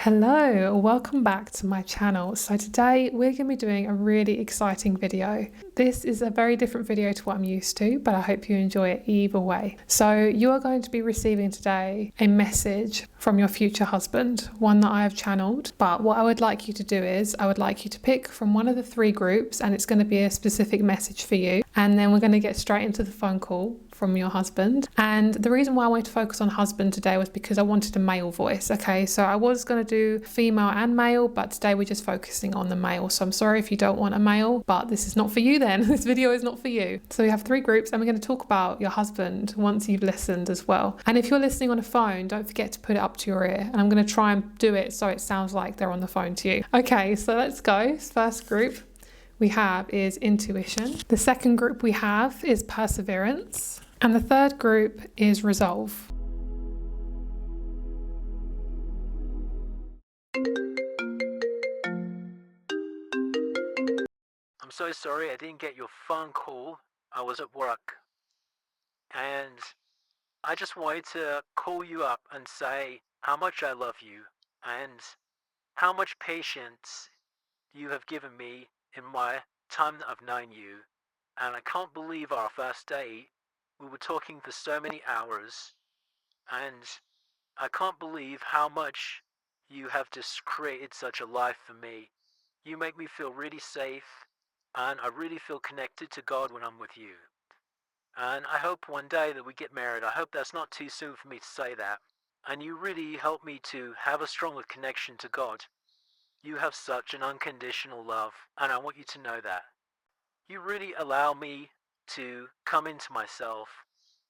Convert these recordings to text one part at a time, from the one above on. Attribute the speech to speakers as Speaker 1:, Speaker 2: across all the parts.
Speaker 1: Hello, welcome back to my channel. So today we're going to be doing a really exciting video. This is a very different video to what I'm used to, but I hope you enjoy it either way. So you are going to be receiving today a message from your future husband, one that I have channeled. But what I would like you to do is I would like you to pick from one of the three groups, and it's going to be a specific message for you. And then we're going to get straight into the phone call from your husband. And the reason why I wanted to focus on husband today was because I wanted a male voice. Okay, so I was going to do female and male, but today we're just focusing on the male. So I'm sorry if you don't want a male, but this is not for you then. This video is not for you. So we have three groups and we're going to talk about your husband once you've listened as well. And if you're listening on a phone, don't forget to put it up to your ear. And I'm going to try and do it so it sounds like they're on the phone to you. Okay, so let's go. First group we have is intuition. The second group we have is perseverance. And the third group is resolve.
Speaker 2: I'm so sorry I didn't get your phone call. I was at work. And I just wanted to call you up and say how much I love you and how much patience you have given me in my time that I've known you. And I can't believe our first date. We were talking for so many hours, and I can't believe how much you have just created such a life for me. You make me feel really safe, and I really feel connected to God when I'm with you. And I hope one day that we get married. I hope that's not too soon for me to say that. And you really help me to have a stronger connection to God. You have such an unconditional love, and I want you to know that. You really allow me to come into myself,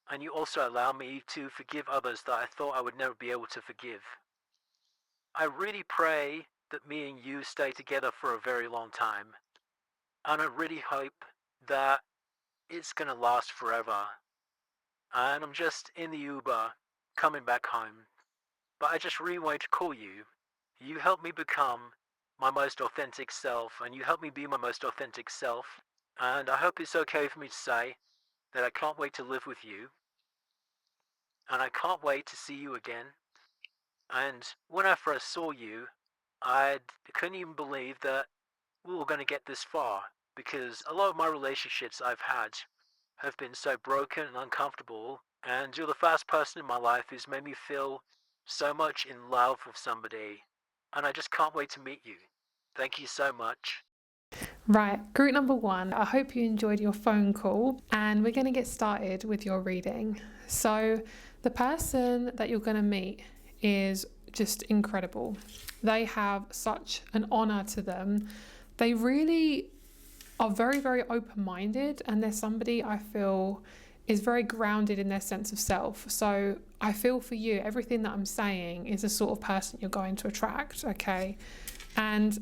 Speaker 2: and you also allow me to forgive others that I thought I would never be able to forgive. I really pray that me and you stay together for a very long time, and I really hope that it's gonna last forever. And I'm just in the Uber coming back home, but I just really wanted to call you. You helped me become my most authentic self, and you helped me be my most authentic self. And I hope it's okay for me to say that I can't wait to live with you. And I can't wait to see you again. And when I first saw you, I couldn't even believe that we were going to get this far. Because a lot of my relationships I've had have been so broken and uncomfortable. And you're the first person in my life who's made me feel so much in love with somebody. And I just can't wait to meet you. Thank you so much.
Speaker 1: Right, group number one, I hope you enjoyed your phone call and we're going to get started with your reading. So the person that you're going to meet is just incredible. They have such an honor to them. They really are very, very open-minded, and they're somebody I feel is very grounded in their sense of self. So I feel for you, everything that I'm saying is the sort of person you're going to attract, okay? And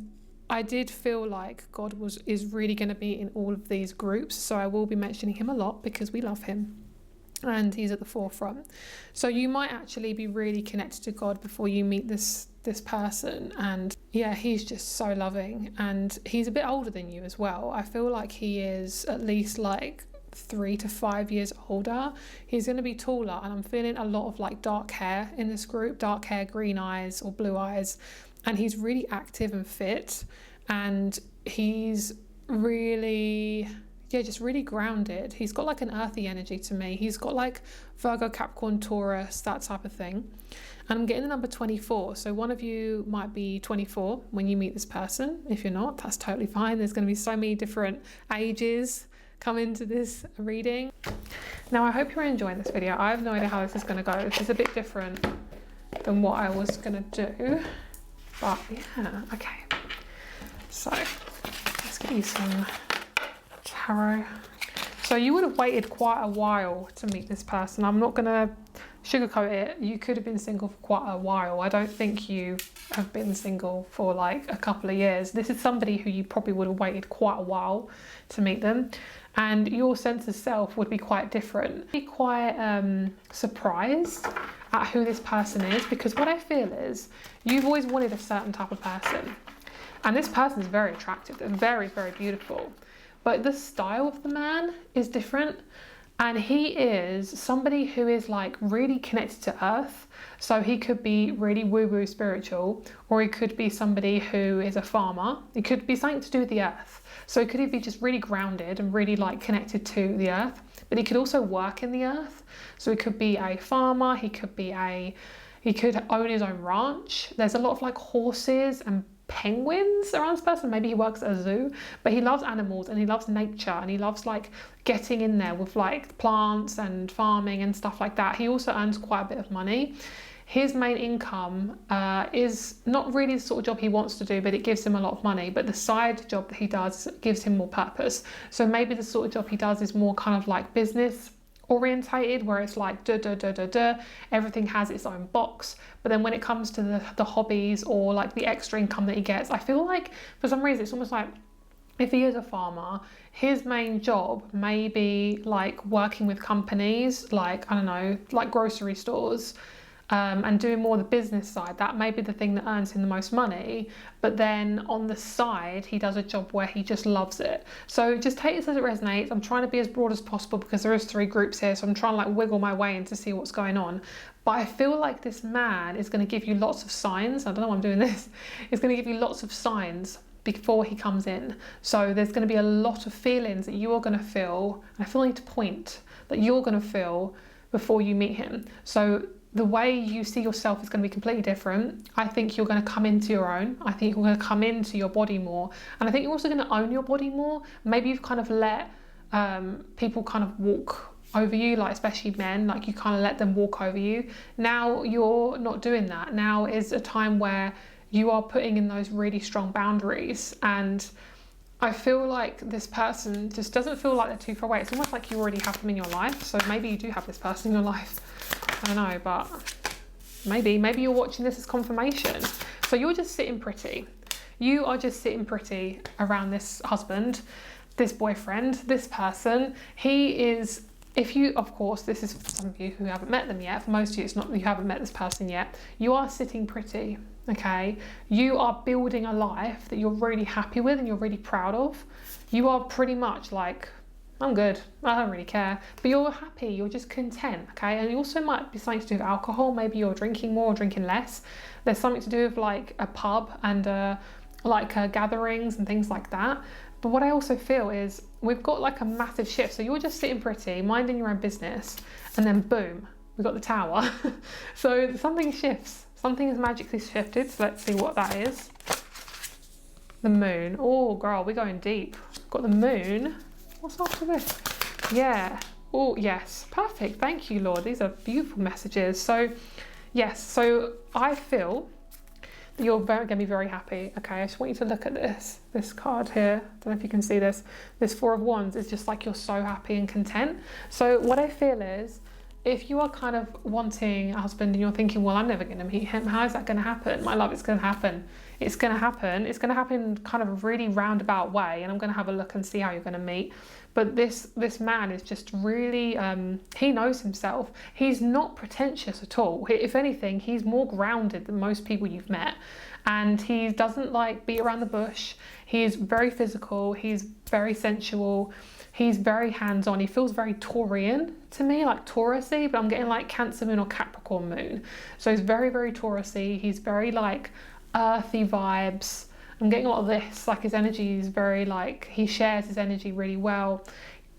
Speaker 1: I did feel like God is really going to be in all of these groups, so I will be mentioning him a lot because we love him and he's at the forefront. So you might actually be really connected to God before you meet this person, and yeah, he's just so loving, and he's a bit older than you as well. I feel like he is at least like 3 to 5 years older. He's going to be taller, and I'm feeling a lot of like dark hair in this group, dark hair, green eyes or blue eyes. And he's really active and fit, and he's really, just really grounded. He's got like an earthy energy to me. He's got like Virgo, Capricorn, Taurus, that type of thing. And I'm getting the number 24. So one of you might be 24 when you meet this person. If you're not, that's totally fine. There's going to be so many different ages come into this reading. Now, I hope you're enjoying this video. I have no idea how this is going to go. This is a bit different than what I was going to do. But yeah, okay. So let's get you some tarot. So you would have waited quite a while to meet this person. I'm not going to sugarcoat it. You could have been single for quite a while. I don't think you have been single for like a couple of years. This is somebody who you probably would have waited quite a while to meet them. And your sense of self would be quite different. Be quite surprised at who this person is, because what I feel is you've always wanted a certain type of person, and this person is very attractive. They're very, very beautiful, but the style of the man is different. And he is somebody who is like really connected to earth. So he could be really woo-woo spiritual, or he could be somebody who is a farmer. It could be something to do with the earth. So he could be just really grounded and really like connected to the earth, but he could also work in the earth. So he could be a farmer, he could own his own ranch. There's a lot of like horses and penguins around this person. Maybe he works at a zoo, but he loves animals and he loves nature and he loves like getting in there with like plants and farming and stuff like that. He also earns quite a bit of money. His main income is not really the sort of job he wants to do, but it gives him a lot of money. But the side job that he does gives him more purpose. So maybe the sort of job he does is more kind of like business orientated, where it's like everything has its own box. But then when it comes to the hobbies or like the extra income that he gets, I feel like for some reason it's almost like if he is a farmer, his main job may be like working with companies like, I don't know, like grocery stores, and doing more the business side. That may be the thing that earns him the most money, but then on the side he does a job where he just loves it. So just take this as it resonates. I'm trying to be as broad as possible because there is 3 groups here, so I'm trying to like wiggle my way in to see what's going on. But I feel like this man is going to give you lots of signs. I don't know why I'm doing this. It's going to give you lots of signs before he comes in. So there's going to be a lot of feelings that you are going to feel. I feel like to point that you're going to feel before you meet him. So the way you see yourself is going to be completely different. I think you're going to come into your own. I think you're going to come into your body more. And I think you're also going to own your body more. Maybe you've kind of let people kind of walk over you, like especially men, like you kind of let them walk over you. Now you're not doing that. Now is a time where you are putting in those really strong boundaries. And I feel like this person just doesn't feel like they're too far away. It's almost like you already have them in your life. So maybe you do have this person in your life. I don't know, but maybe you're watching this as confirmation. So you're just sitting pretty. You are just sitting pretty around this husband, this boyfriend, this person. He is, if you, of course, this is for some of you who haven't met them yet. For most of you, it's not, you haven't met this person yet. You are sitting pretty, okay? You are building a life that you're really happy with and you're really proud of. You are pretty much like, I'm good, I don't really care, but you're happy, you're just content, okay? And it also might be something to do with alcohol. Maybe you're drinking more or drinking less. There's something to do with like a pub and gatherings and things like that. But what I also feel is we've got like a massive shift. So you're just sitting pretty, minding your own business, and then boom, we've got the tower. So something shifts, something is magically shifted. So let's see what that is. The moon. Oh girl, we're going deep. Got the moon. What's after this? Yeah. Oh, yes. Perfect. Thank you, Lord. These are beautiful messages. So, yes. So I feel that you're going to be very happy. Okay. I just want you to look at this card here. I don't know if you can see this. This 4 of Wands is just like you're so happy and content. So what I feel is if you are kind of wanting a husband and you're thinking, well, I'm never going to meet him. How is that going to happen? My love, it's going to happen. It's going to happen. It's going to happen in kind of a really roundabout way. And I'm going to have a look and see how you're going to meet. But this man is just really, he knows himself. He's not pretentious at all. If anything, he's more grounded than most people you've met. And he doesn't like beat around the bush. He is very physical. He's very sensual. He's very hands-on. He feels very Taurian to me, like Taurusy, but I'm getting like Cancer moon or Capricorn moon. So he's very, very Taurusy. He's very like earthy vibes. I'm getting a lot of this, like his energy is very like, he shares his energy really well.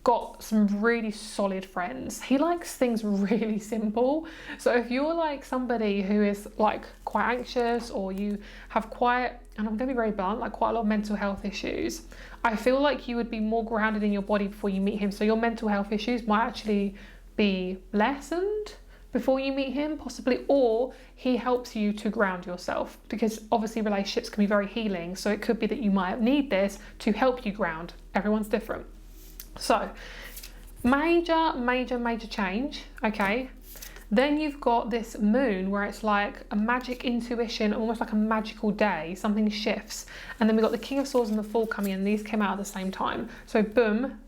Speaker 1: Got some really solid friends. He likes things really simple. So if you're like somebody who is like quite anxious, or you have quite, and I'm going to be very blunt, like quite a lot of mental health issues, I feel like you would be more grounded in your body before you meet him. So your mental health issues might actually be lessened before you meet him, possibly, or he helps you to ground yourself, because obviously relationships can be very healing. So it could be that you might need this to help you ground. Everyone's different. So major change, okay? Then you've got this moon where it's like a magic intuition, almost like a magical day, something shifts. And then we've got the King of Swords and the Fool coming in. These came out at the same time. So boom,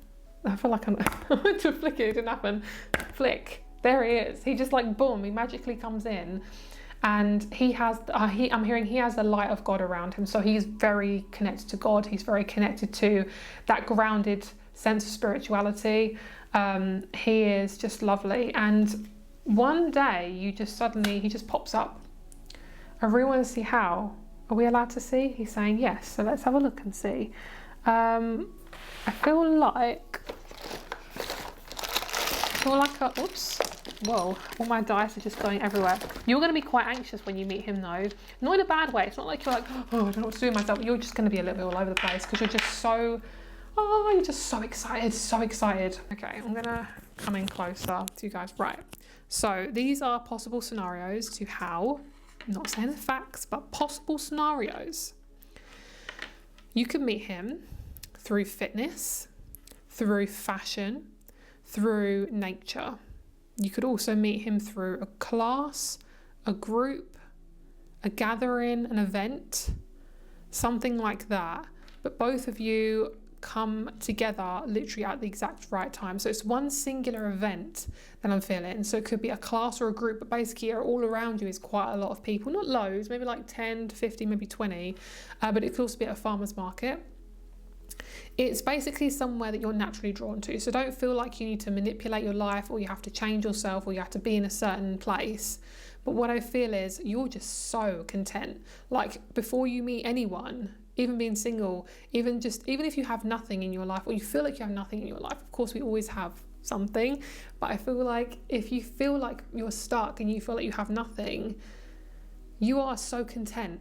Speaker 1: I feel like I went to flick it, it didn't happen. Flick, there he is. He just like boom, he magically comes in. And he has, I'm hearing he has the light of God around him. So he's very connected to God. He's very connected to that grounded sense of spirituality. He is just lovely, and one day he just pops up. I really want to see how. Are we allowed to see? He's saying yes, so let's have a look and see. I feel like oops, whoa, all my dice are just going everywhere. You're going to be quite anxious when you meet him though. Not in a bad way. It's not like you're like, oh, I don't know what to do with myself. You're just going to be a little bit all over the place because you're just so excited, so excited. Okay, I'm going to come in closer to you guys. Right, so these are possible scenarios to how, I'm not saying the facts, but possible scenarios. You can meet him through fitness, through fashion, through nature. You could also meet him through a class, a group, a gathering, an event, something like that. But both of you come together literally at the exact right time. So it's one singular event that I'm feeling. So it could be a class or a group, but basically all around you is quite a lot of people. Not loads, maybe like 10 to 50, maybe 20. But it could also be at a farmer's market. It's basically somewhere that you're naturally drawn to. So don't feel like you need to manipulate your life or you have to change yourself or you have to be in a certain place. But what I feel is you're just so content. Like before you meet anyone, even being single, even if you have nothing in your life or you feel like you have nothing in your life, of course we always have something. But I feel like if you feel like you're stuck and you feel like you have nothing, you are so content.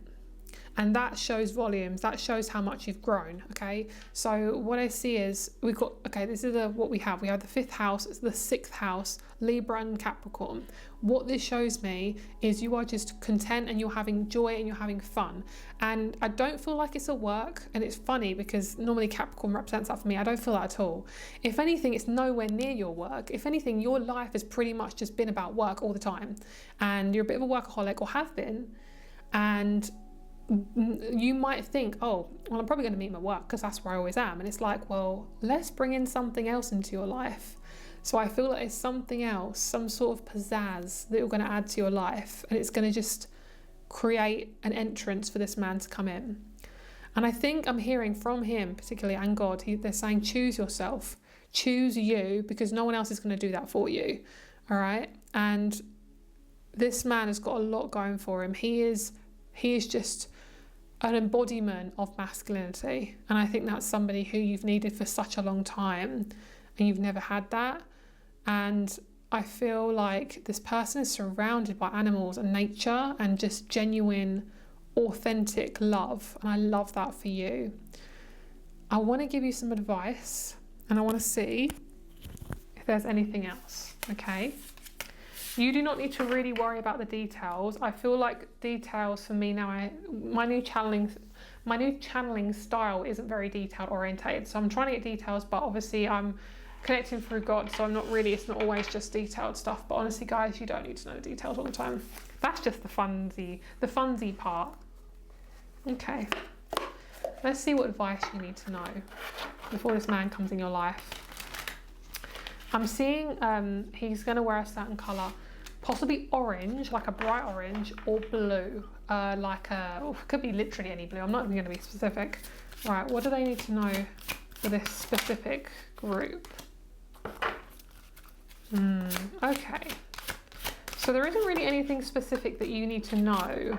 Speaker 1: And that shows volumes, that shows how much you've grown, okay? So what I see is this is what we have. We have the 5th house, it's the 6th house, Libra and Capricorn. What this shows me is you are just content and you're having joy and you're having fun. And I don't feel like it's a work, and it's funny because normally Capricorn represents that for me. I don't feel that at all. If anything, it's nowhere near your work. If anything, your life has pretty much just been about work all the time. And you're a bit of a workaholic, or have been. And you might think, oh, well, I'm probably going to meet him at work because that's where I always am. And it's like, well, let's bring in something else into your life. So I feel like it's something else, some sort of pizzazz that you're going to add to your life. And it's going to just create an entrance for this man to come in. And I think I'm hearing from him, particularly, and God, they're saying, choose yourself, choose you, because no one else is going to do that for you. All right. And this man has got a lot going for him. He is just an embodiment of masculinity, and I think that's somebody who you've needed for such a long time and you've never had that. And I feel like this person is surrounded by animals and nature and just genuine, authentic love, and I love that for you. I want to give you some advice and I want to see if there's anything else, okay? You do not need to really worry about the details. I feel like details for me now, my new channeling style isn't very detail orientated. So I'm trying to get details, but obviously I'm connecting through God. So it's not always just detailed stuff. But honestly, guys, you don't need to know the details all the time. That's just the funsy part. Okay. Let's see what advice you need to know before this man comes in your life. I'm seeing he's going to wear a certain colour. Possibly orange, like a bright orange, or blue, could be literally any blue. I'm not even going to be specific. Right, what do they need to know for this specific group? Okay. So there isn't really anything specific that you need to know.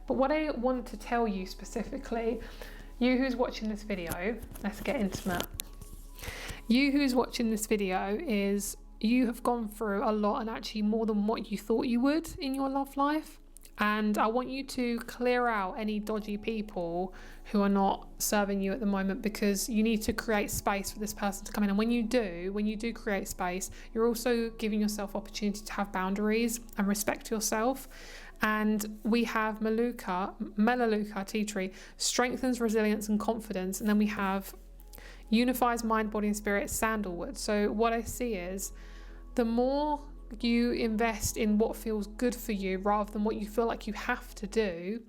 Speaker 1: But what I want to tell you specifically, you who's watching this video, let's get intimate. You who's watching this video is... you have gone through a lot, and actually more than what you thought you would in your love life. And I want you to clear out any dodgy people who are not serving you at the moment, because you need to create space for this person to come in. And when you do create space, you're also giving yourself opportunity to have boundaries and respect yourself. And we have Melaleuca tea tree, strengthens resilience and confidence. And then we have unifies mind, body and spirit, sandalwood. So what I see is the more you invest in what feels good for you rather than what you feel like you have to do,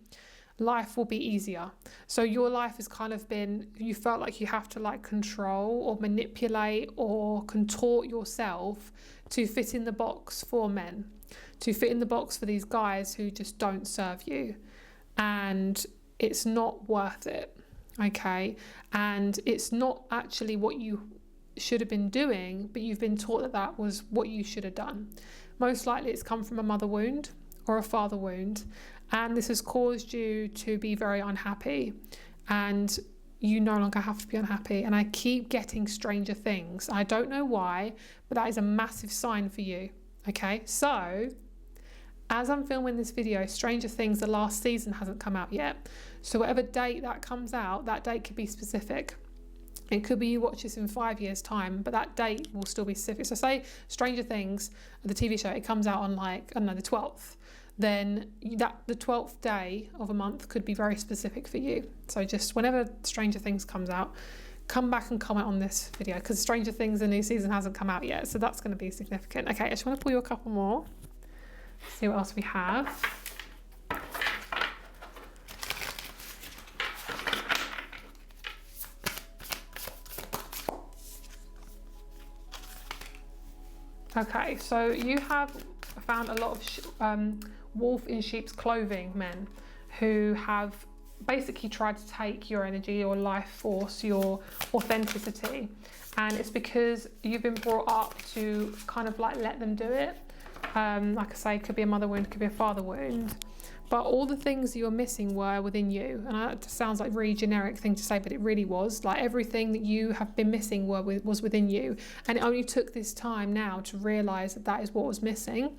Speaker 1: life will be easier. So your life has kind of been, you felt like you have to like control or manipulate or contort yourself to fit in the box for men, to fit in the box for these guys who just don't serve you. And it's not worth it. Okay, and it's not actually what you should have been doing, but you've been taught that that was what you should have done. Most likely it's come from a mother wound or a father wound, and this has caused you to be very unhappy, and you no longer have to be unhappy. And I keep getting Stranger Things. I don't know why, but that is a massive sign for you. Okay, so as I'm filming this video, Stranger Things, the last season hasn't come out yet. So whatever date that comes out, that date could be specific. It could be you watch this in 5 years' time, but that date will still be specific. So say Stranger Things, the TV show, it comes out on like, I don't know, the 12th. Then the 12th day of a month could be very specific for you. So just whenever Stranger Things comes out, come back and comment on this video, because Stranger Things, the new season hasn't come out yet. So that's going to be significant. Okay, I just want to pull you a couple more. See what else we have. Okay, so you have found a lot of wolf in sheep's clothing men who have basically tried to take your energy, your life force, your authenticity, and it's because you've been brought up to kind of like let them do it. Like I say, it could be a mother wound, could be a father wound, but all the things you're missing were within you. And it sounds like a really generic thing to say, but it really was. Like everything that you have been missing was within you, and it only took this time now to realise that that is what was missing.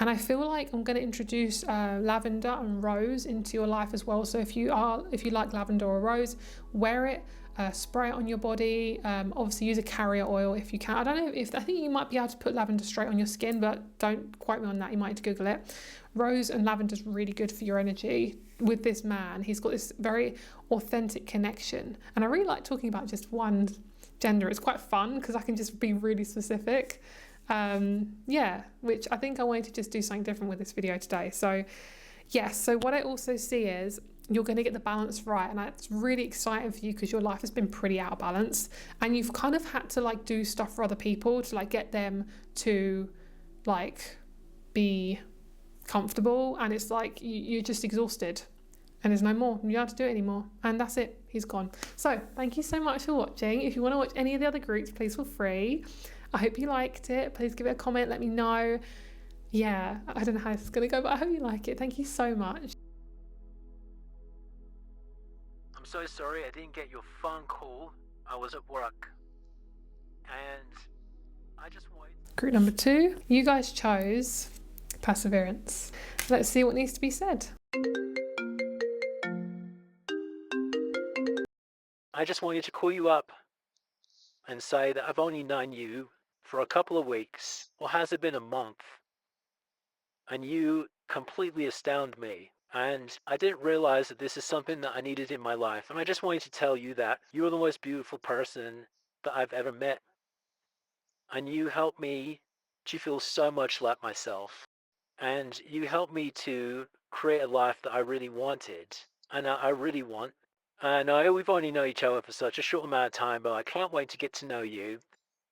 Speaker 1: And I feel like I'm going to introduce lavender and rose into your life as well. So if you like lavender or rose, wear it. Spray it on your body. Obviously use a carrier oil if you can. I don't know I think you might be able to put lavender straight on your skin, but don't quote me on that. You might have to Google it. Rose and lavender is really good for your energy. With this man, he's got this very authentic connection. And I really like talking about just one gender. It's quite fun because I can just be really specific. Which I think I wanted to just do something different with this video today. So yes, so what I also see is you're going to get the balance right, and that's really exciting for you because your life has been pretty out of balance, and you've kind of had to like do stuff for other people to like get them to like be comfortable, and it's like you're just exhausted and there's no more, you don't have to do it anymore, and that's it, he's gone. So thank you so much for watching. If you want to watch any of the other groups, please feel free. I hope you liked it. Please give it a comment, let me know. Yeah, I don't know how this is going to go, but I hope you like it. Thank you so much.
Speaker 2: I'm so sorry I didn't get your phone call. I was at work. And I just wanted...
Speaker 1: Group number 2, you guys chose perseverance. Let's see what needs to be said.
Speaker 2: I just wanted to call you up and say that I've only known you for a couple of weeks, or has it been a month? And you completely astound me. And I didn't realize that this is something that I needed in my life. And I just wanted to tell you that you're the most beautiful person that I've ever met. And you helped me to feel so much like myself. And you helped me to create a life that I really wanted. And I really want. I know we've only known each other for such a short amount of time, but I can't wait to get to know you.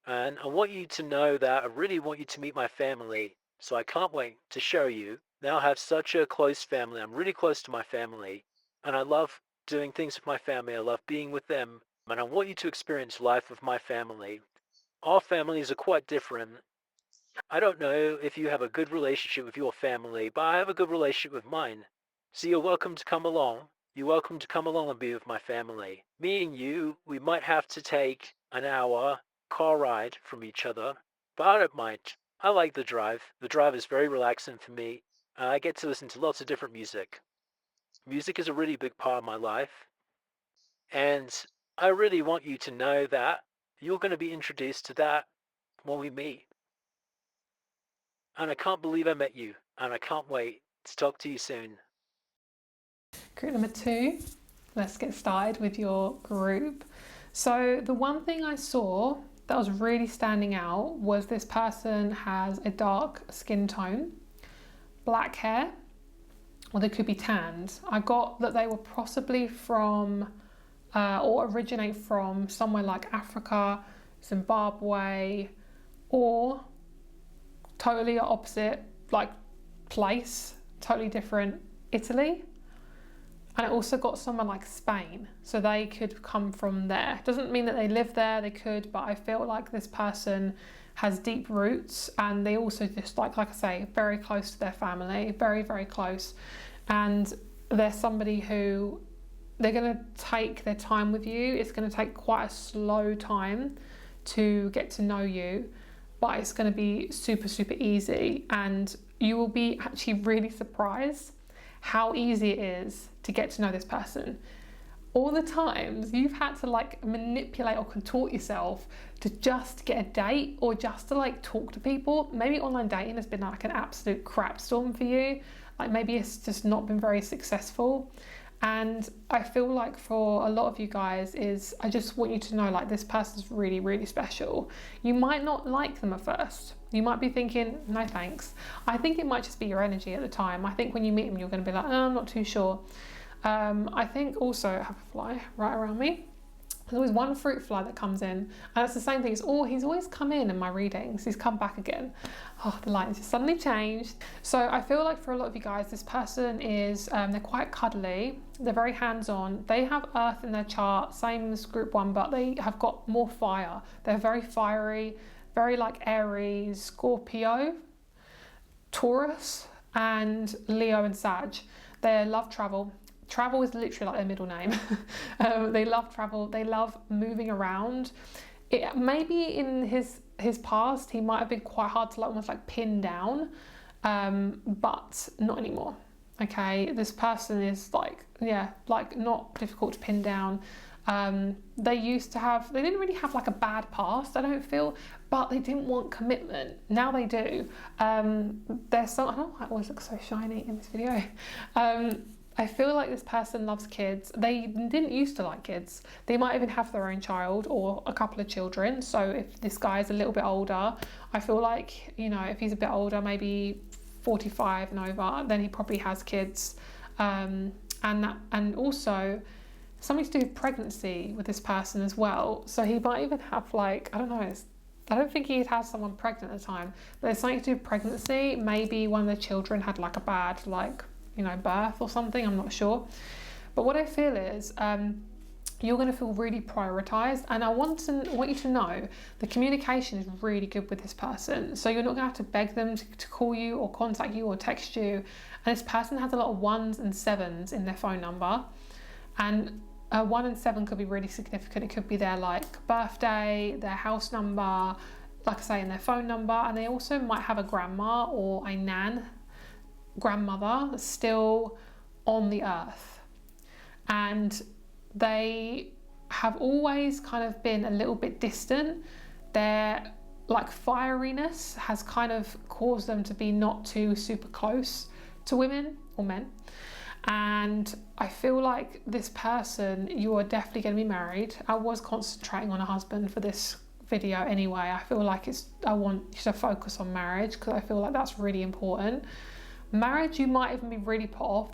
Speaker 2: And I want you to know that I really want you to meet my family. So I can't wait to show you. Now I have such a close family. I'm really close to my family. And I love doing things with my family. I love being with them. And I want you to experience life with my family. Our families are quite different. I don't know if you have a good relationship with your family, but I have a good relationship with mine. So you're welcome to come along. You're welcome to come along and be with my family. Me and you, we might have to take an hour car ride from each other, but I don't mind. I like the drive. The drive is very relaxing for me. I get to listen to lots of different music. Music is a really big part of my life. And I really want you to know that you're going to be introduced to that when we meet. And I can't believe I met you. And I can't wait to talk to you soon.
Speaker 1: Group number 2, let's get started with your group. So the one thing I saw that was really standing out was this person has a dark skin tone, black hair, or they could be tanned. I got that they were possibly from or originate from somewhere like Africa, Zimbabwe, or totally opposite like place, totally different, Italy. And I also got someone like Spain, so they could come from there. Doesn't mean that they live there, they could, but I feel like this person has deep roots, and they also just like I say, very close to their family, very, very close. And they're somebody who they're going to take their time with you. It's going to take quite a slow time to get to know you, but it's going to be super, super easy, and you will be actually really surprised how easy it is to get to know this person. All the times you've had to like manipulate or contort yourself to just get a date or just to like talk to people. Maybe online dating has been like an absolute crap storm for you. Like maybe it's just not been very successful. And I feel like for a lot of you guys I just want you to know like this person's really, really special. You might not like them at first. You might be thinking, no thanks. I think it might just be your energy at the time. I think when you meet them, you're going to be like, oh, I'm not too sure. I think also I have a fly right around me. There's always one fruit fly that comes in, and it's the same thing. He's always come in my readings. He's come back again. Oh, the light has just suddenly changed. So I feel like for a lot of you guys, this person is, they're quite cuddly. They're very hands-on. They have earth in their chart, same as group 1, but they have got more fire. They're very fiery, very like Aries, Scorpio, Taurus, and Leo and Sag. They love travel. Travel is literally like their middle name. They love travel. They love moving around. Maybe in his past, he might have been quite hard to like almost like pin down, but not anymore. Okay, this person is like, yeah, like not difficult to pin down. They didn't really have like a bad past, I don't feel, but they didn't want commitment. Now they do. I don't know why I always look so shiny in this video. I feel like this person loves kids. They didn't used to like kids. They might even have their own child or a couple of children. So if this guy is a little bit older, I feel like, you know, if he's a bit older, maybe 45 and over, then he probably has kids. And also something to do with pregnancy with this person as well. So he might even have like, I don't know, I don't think he'd have someone pregnant at the time, but there's something to do with pregnancy. Maybe one of the children had like a bad, like, you know, birth or something, I'm not sure. But what I feel is you're going to feel really prioritized, and I want you to know the communication is really good with this person. So you're not going to have to beg them to call you or contact you or text you. And this person has a lot of 1s and 7s in their phone number, and 1 and 7 could be really significant. It could be their like birthday, their house number, like I say, in their phone number. And they also might have a grandma or a grandmother still on the earth, and they have always kind of been a little bit distant. Their like fieriness has kind of caused them to be not too super close to women or men. And I feel like this person, you are definitely going to be married. I was concentrating on a husband for this video anyway. I feel like I want you to focus on marriage, because I feel like that's really important. Marriage, you might even be really put off.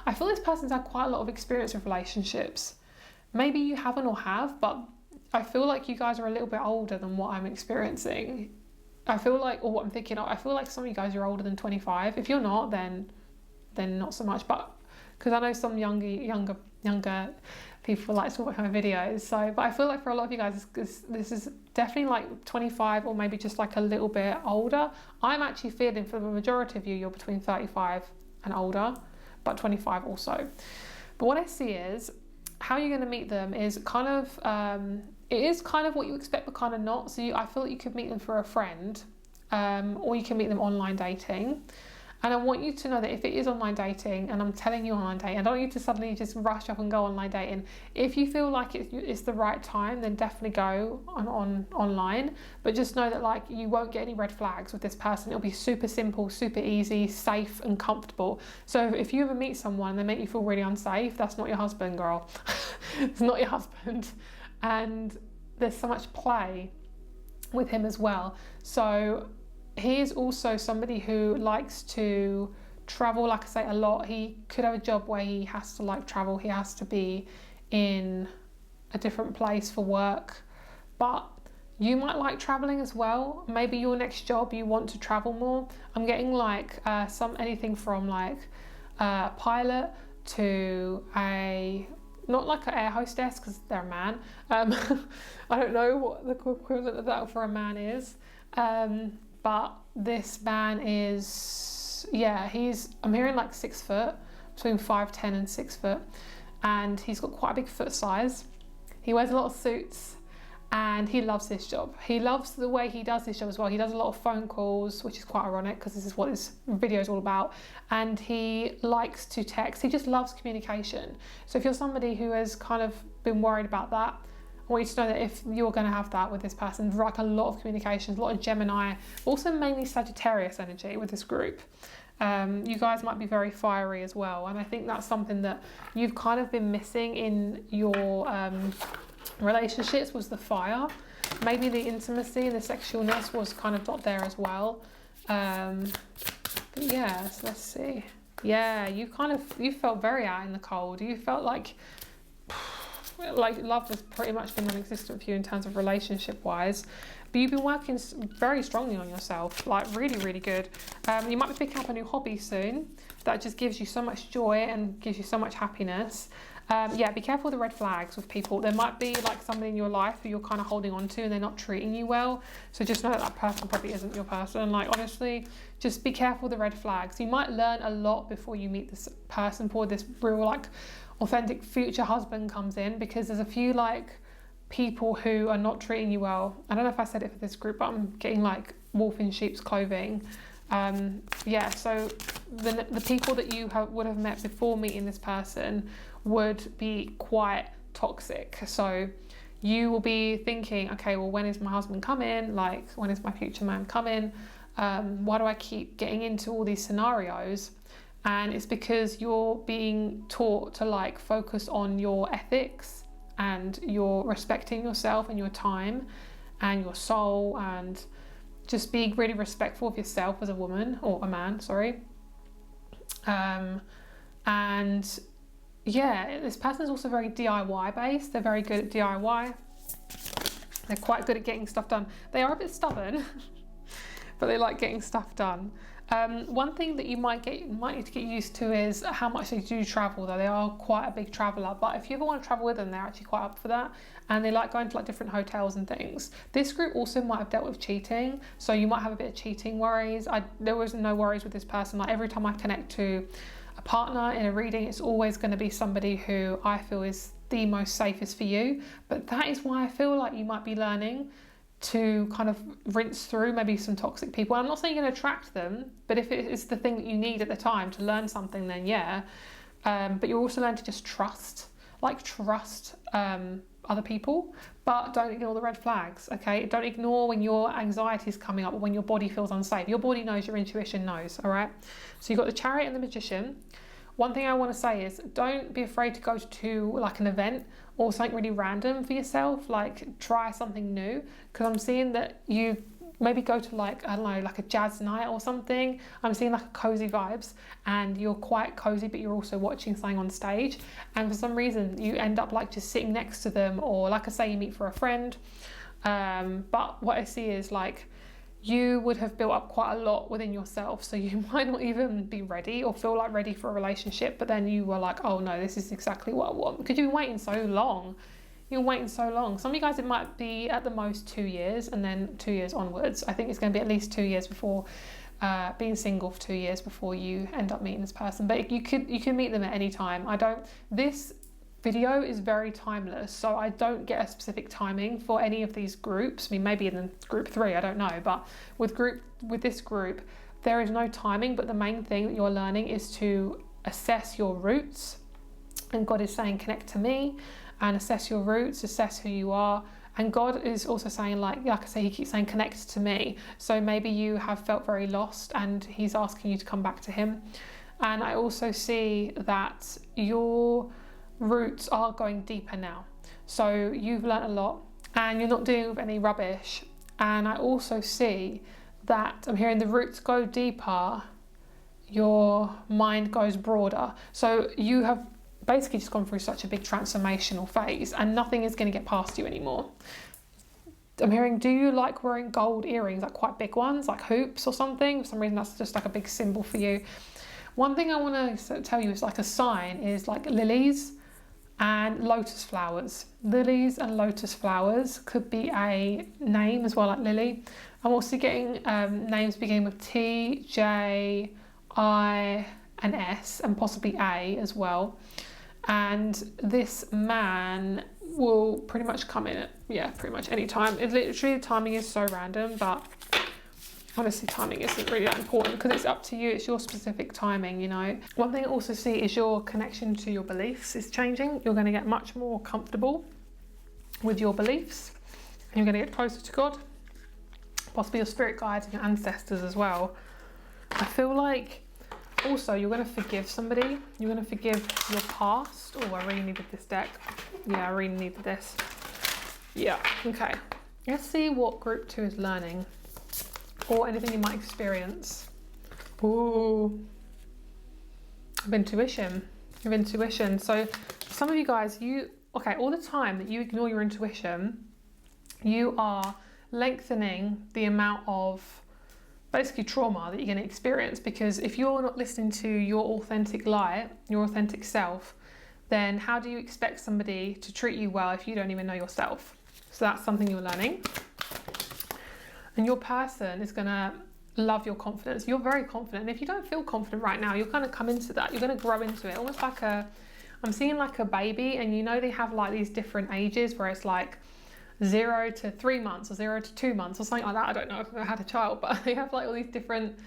Speaker 1: I feel this person's had quite a lot of experience with relationships. Maybe you haven't or have, but I feel like you guys are a little bit older than what I'm experiencing. I feel like, or what I'm thinking of, I feel like some of you guys are older than 25. If you're not, then not so much. But because I know some younger people like to watch my videos. So, but I feel like for a lot of you guys, this is definitely like 25 or maybe just like a little bit older. I'm actually feeling for the majority of you, you're between 35 and older, but 25 also. But what I see is how you're going to meet them is kind of, it is kind of what you expect, but kind of not. So I feel like you could meet them for a friend, or you can meet them online dating. And I want you to know that if it is online dating, and I'm telling you online dating, I don't want you to suddenly just rush up and go online dating. If you feel like it's the right time, then definitely go on online. But just know that like you won't get any red flags with this person. It'll be super simple, super easy, safe and comfortable. So if you ever meet someone and they make you feel really unsafe, that's not your husband, girl. It's not your husband. And there's so much play with him as well. So he is also somebody who likes to travel, like I say, a lot. He could have a job where he has to like travel. He has to be in a different place for work. But you might like traveling as well. Maybe your next job, you want to travel more. I'm getting like anything from like pilot to a, not like an air hostess because they're a man. I don't know what the equivalent of that for a man is. But this man is, yeah, I'm hearing like 6 foot, between 5'10" and 6 foot. And he's got quite a big foot size. He wears a lot of suits. And he loves his job. He loves the way he does his job as well. He does a lot of phone calls, which is quite ironic because this is what this video is all about. And he likes to text. He just loves communication. So if you're somebody who has kind of been worried about that, I want you to know that if you're going to have that with this person, like a lot of communications, a lot of Gemini, also mainly Sagittarius energy with this group. You guys might be very fiery as well. And I think that's something that you've kind of been missing in your relationships, was the fire. Maybe the intimacy and the sexualness was kind of not there as well. But yeah, so let's see. Yeah, you felt very out in the cold. You felt like love has pretty much been non-existent for you in terms of relationship wise. But you've been working very strongly on yourself, like really, really good. You might be picking up a new hobby soon that just gives you so much joy and gives you so much happiness. Yeah, be careful with the red flags with people. There might be like somebody in your life who you're kind of holding on to and they're not treating you well. So just know that that person probably isn't your person. Like, honestly, just be careful with the red flags. You might learn a lot before you meet this person, before this real like authentic future husband comes in, because there's a few like people who are not treating you well. I don't know if I said it for this group, but I'm getting like wolf in sheep's clothing. Yeah, so the people that you would have met before meeting this person would be quite toxic. So you will be thinking, okay, well, when is my husband coming? Like, when is my future man coming? Why do I keep getting into all these scenarios? And it's because you're being taught to like focus on your ethics and you're respecting yourself and your time and your soul, and just being really respectful of yourself as a woman, or a man, sorry. And yeah, this person is also very DIY based. They're very good at DIY. They're quite good at getting stuff done. They are a bit stubborn, but they like getting stuff done. One thing that you might need to get used to is how much they do travel, though. They are quite a big traveller, but if you ever want to travel with them, they're actually quite up for that, and they like going to like different hotels and things. This group also might have dealt with cheating, so you might have a bit of cheating worries. There was no worries with this person. Like, every time I connect to a partner in a reading, it's always going to be somebody who I feel is the most safest for you. But that is why I feel like you might be learning to kind of rinse through maybe some toxic people. I'm not saying you're going to attract them, but if it is the thing that you need at the time to learn something, then yeah. But you also learn to just trust other people, but don't ignore the red flags, okay? Don't ignore when your anxiety is coming up or when your body feels unsafe. Your body knows, your intuition knows, all right? So you've got the Chariot and the Magician. One thing I want to say is don't be afraid to go to like an event or something really random for yourself, like try something new, because I'm seeing that you maybe go to like, I don't know, like a jazz night or something. I'm seeing like a cozy vibes, and you're quite cozy, but you're also watching something on stage, and for some reason you end up like just sitting next to them, or like I say, you meet for a friend. But what I see is like you would have built up quite a lot within yourself, so you might not even be ready or feel like ready for a relationship, but then you were like, oh no, this is exactly what I want, because you've been waiting so long. You're waiting so long. Some of you guys, it might be at the most 2 years, and then 2 years onwards. I think it's going to be at least 2 years before being single for 2 years before you end up meeting this person. But you can meet them at any time. This video is very timeless, so I don't get a specific timing for any of these groups. I mean, maybe in group 3, I don't know, but with this group, there is no timing. But the main thing that you're learning is to assess your roots, and God is saying, connect to me. And assess your roots, assess who you are. And God is also saying, like I say, he keeps saying, connect to me. So maybe you have felt very lost and he's asking you to come back to him. And I also see that your roots are going deeper now. So you've learnt a lot and you're not dealing with any rubbish. And I also see that I'm hearing the roots go deeper, your mind goes broader. So you have basically just gone through such a big transformational phase, and nothing is going to get past you anymore. I'm hearing, do you like wearing gold earrings, like quite big ones, like hoops or something? For some reason, that's just like a big symbol for you. One thing I want to tell you is like a sign is like lilies and lotus flowers. Lilies and lotus flowers could be a name as well, like Lily. I'm also getting names beginning with T, J, I, and S, and possibly A as well. And this man will pretty much come in at, pretty much any time. It literally, the timing is so random, but honestly, timing isn't really that important because it's up to you. It's your specific timing, you know. One thing I also see is your connection to your beliefs is changing. You're going to get much more comfortable with your beliefs, and you're going to get closer to God, possibly your spirit guides and your ancestors as well. I feel like also you're going to forgive somebody. You're going to forgive your past. Oh, I really needed this deck. Yeah, I really needed this. Yeah, okay. Let's see what group 2 is learning or anything you might experience. Ooh, of intuition. So some of you guys, all the time that you ignore your intuition, you are lengthening the amount of basically trauma that you're going to experience, because if you're not listening to your authentic light, your authentic self, then how do you expect somebody to treat you well if you don't even know yourself? So that's something you're learning. And your person is going to love your confidence. You're very confident. And if you don't feel confident right now, you're going to come into that. You're going to grow into it. Almost like I'm seeing like a baby, and you know they have like these different ages where it's like 0 to 3 months or 0 to 2 months or something like that. I don't know if I've ever had a child, but they have like all these different